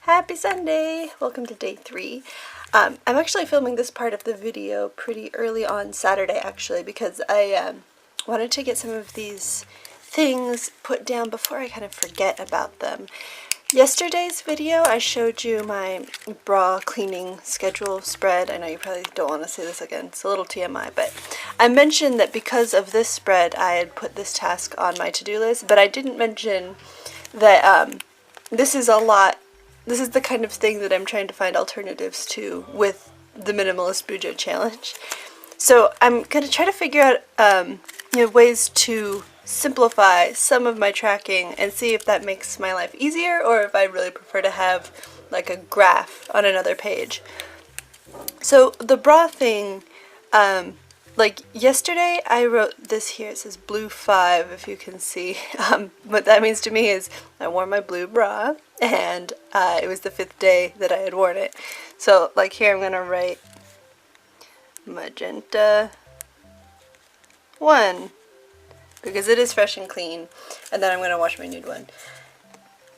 Happy Sunday! Welcome to day 3. I'm actually filming this part of the video pretty early on Saturday actually because I wanted to get some of these things put down before I kind of forget about them. Yesterday's video I showed you my bra cleaning schedule spread. I know you probably don't want to see this again, it's a little TMI, but I mentioned that because of this spread I had put this task on my to-do list, but I didn't mention that this is the kind of thing that I'm trying to find alternatives to with the Minimalist Bujo Challenge. So I'm going to try to figure out ways to simplify some of my tracking and see if that makes my life easier or if I really prefer to have like a graph on another page. So the bra thing, like yesterday I wrote this here, it says blue 5 if you can see. What that means to me is I wore my blue bra and it was the 5th day that I had worn it. So like here I'm going to write magenta 1 because it is fresh and clean, and then I'm going to wash my nude one.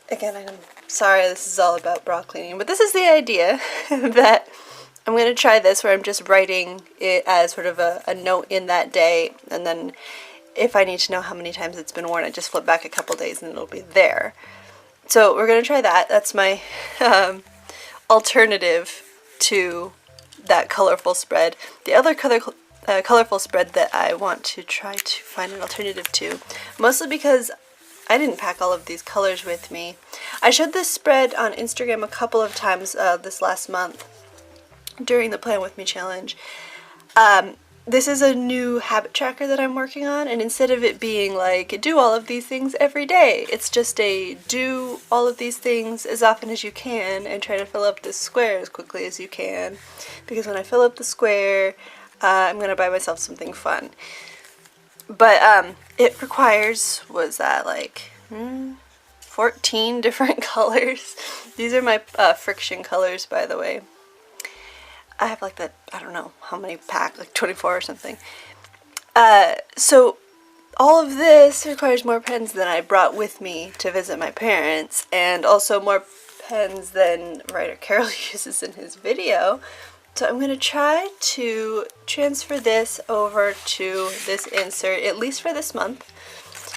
Again, I'm sorry this is all about bra cleaning, but this is the idea that I'm going to try this where I'm just writing it as sort of a note in that day, and then if I need to know how many times it's been worn, I just flip back a couple days and it'll be there. So we're going to try that. That's my alternative to that colorful spread. The other colorful spread that I want to try to find an alternative to, mostly because I didn't pack all of these colors with me. I showed this spread on Instagram a couple of times this last month during the Plan With Me challenge. This is a new habit tracker that I'm working on, and instead of it being like, do all of these things every day, it's just a do all of these things as often as you can and try to fill up this square as quickly as you can. Because when I fill up the square, I'm going to buy myself something fun. But it requires, was that like 14 different colors? These are my friction colors, by the way. I have like that, I don't know how many pack, like 24 or something. So all of this requires more pens than I brought with me to visit my parents, and also more pens than writer Carol uses in his video. So I'm going to try to transfer this over to this insert, at least for this month.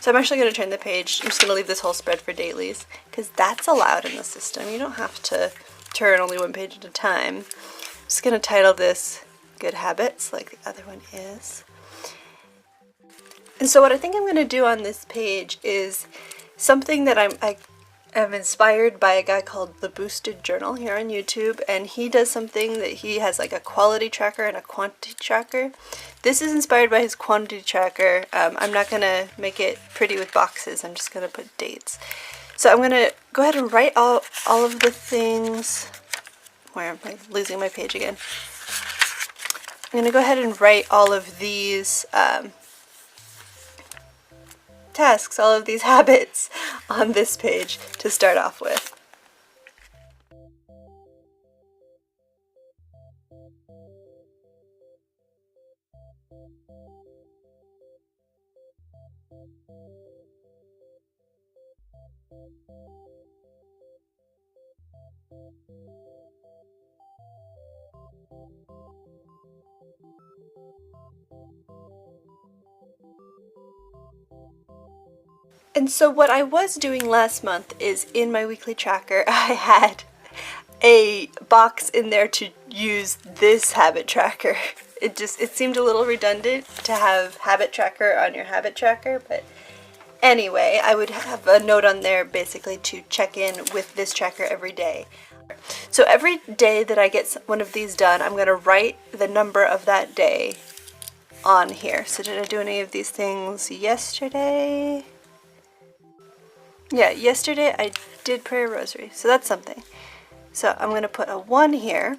So I'm actually going to turn the page. I'm just going to leave this whole spread for dailies, because that's allowed in the system. You don't have to turn only one page at a time. I'm just going to title this Good Habits, like the other one is. And so what I think I'm going to do on this page is something that I am inspired by a guy called The Boosted Journal here on YouTube, and he does something that he has like a quality tracker and a quantity tracker. This is inspired by his quantity tracker. I'm not going to make it pretty with boxes, I'm just going to put dates. So I'm going to go ahead and write all of the things. Where am I losing my page again? I'm going to go ahead and write all of these tasks, all of these habits on this page to start off with. And so what I was doing last month is in my weekly tracker I had a box in there to use this habit tracker. It seemed a little redundant to have habit tracker on your habit tracker, but anyway, I would have a note on there basically to check in with this tracker every day. So every day that I get one of these done, I'm going to write the number of that day on here. So did I do any of these things yesterday? Yeah, yesterday I did pray a rosary, so that's something. So I'm going to put a 1 here,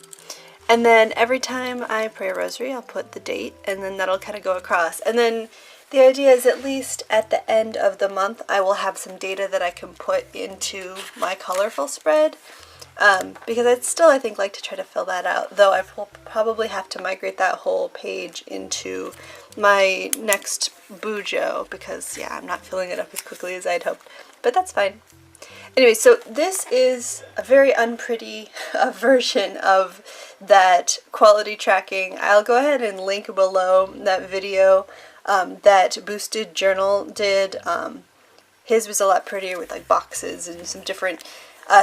and then every time I pray a rosary I'll put the date, and then that'll kind of go across. And then the idea is at least at the end of the month I will have some data that I can put into my colorful spread, because I'd still, I think, like to try to fill that out, though I will probably have to migrate that whole page into my next Bujo, because yeah, I'm not filling it up as quickly as I'd hoped. But that's fine. Anyway, so this is a very unpretty version of that quality tracking. I'll go ahead and link below that video that Boosted Journal did. His was a lot prettier with like boxes and some different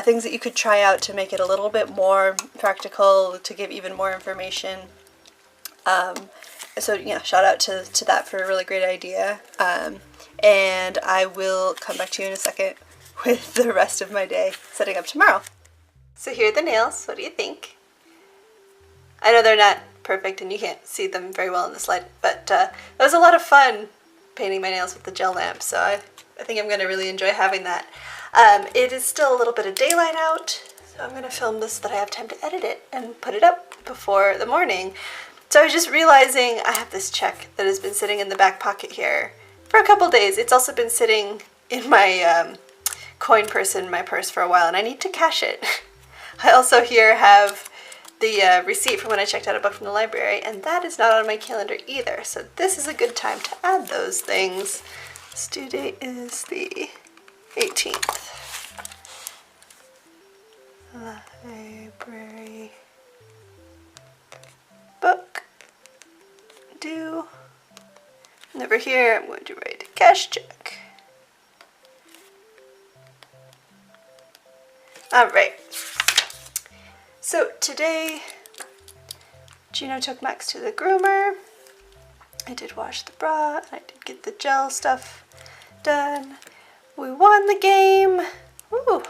things that you could try out to make it a little bit more practical, to give even more information. So yeah, shout out to that for a really great idea. And I will come back to you in a second with the rest of my day setting up tomorrow. So here are the nails. What do you think? I know they're not perfect and you can't see them very well in this light, but it was a lot of fun painting my nails with the gel lamp, so I think I'm going to really enjoy having that. It is still a little bit of daylight out, so I'm going to film this so that I have time to edit it and put it up before the morning. So I was just realizing I have this check that has been sitting in the back pocket here for a couple days. It's also been sitting in my coin purse in my purse for a while, and I need to cash it. I also here have the receipt from when I checked out a book from the library, and that is not on my calendar either, so this is a good time to add those things. This due date is the 18th. Library book due. And over here I'm going to write a cash check. Alright, so today Gino took Max to the groomer. I did wash the bra, and I did get the gel stuff done. We won the game! Woo!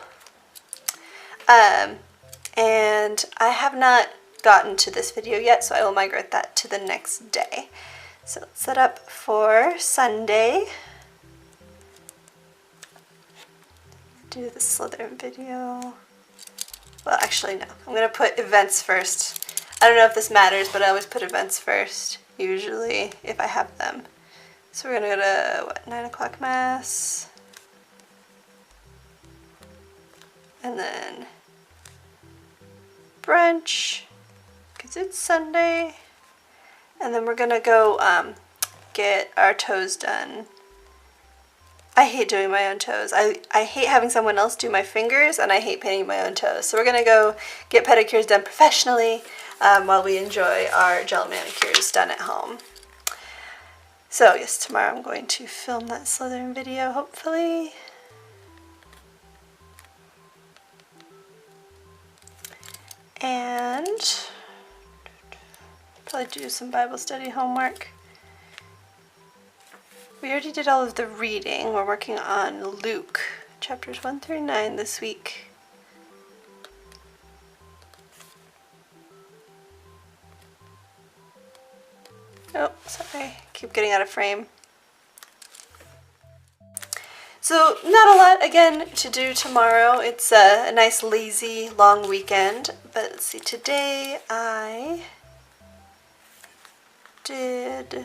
And I have not gotten to this video yet, so I will migrate that to the next day. So let's set up for Sunday. Do the Slytherin video. Well, actually no. I'm going to put events first. I don't know if this matters, but I always put events first, usually, if I have them. So we're going to go to, what, 9 o'clock mass. And then brunch, because it's Sunday. And then we're going to go get our toes done. I hate doing my own toes. I hate having someone else do my fingers, and I hate painting my own toes. So we're going to go get pedicures done professionally while we enjoy our gel manicures done at home. So yes, tomorrow I'm going to film that Slytherin video, hopefully. And probably do some Bible study homework. We already did all of the reading. We're working on Luke, chapters 1 through 9 this week. Oh, sorry, keep getting out of frame. So not a lot, again, to do tomorrow. It's a nice, lazy, long weekend. But let's see, today I did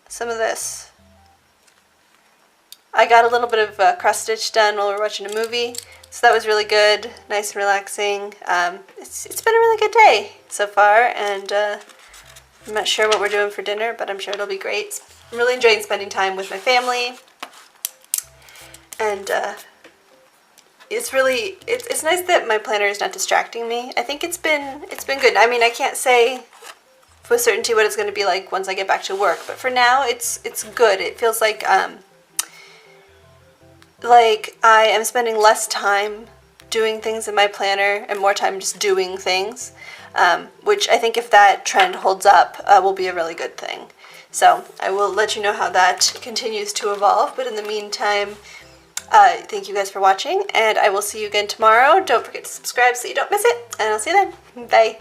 some of this. I got a little bit of cross stitch done while we were watching a movie, so that was really good, nice and relaxing. It's been a really good day so far, and I'm not sure what we're doing for dinner, but I'm sure it'll be great. I'm really enjoying spending time with my family, and it's nice that my planner is not distracting me. I think it's been good. I mean, I can't say with certainty what it's going to be like once I get back to work, but for now it's good. It feels like I am spending less time doing things in my planner and more time just doing things, which I think if that trend holds up will be a really good thing. So I will let you know how that continues to evolve, but in the meantime, thank you guys for watching, and I will see you again tomorrow. Don't forget to subscribe so you don't miss it, and I'll see you then. Bye!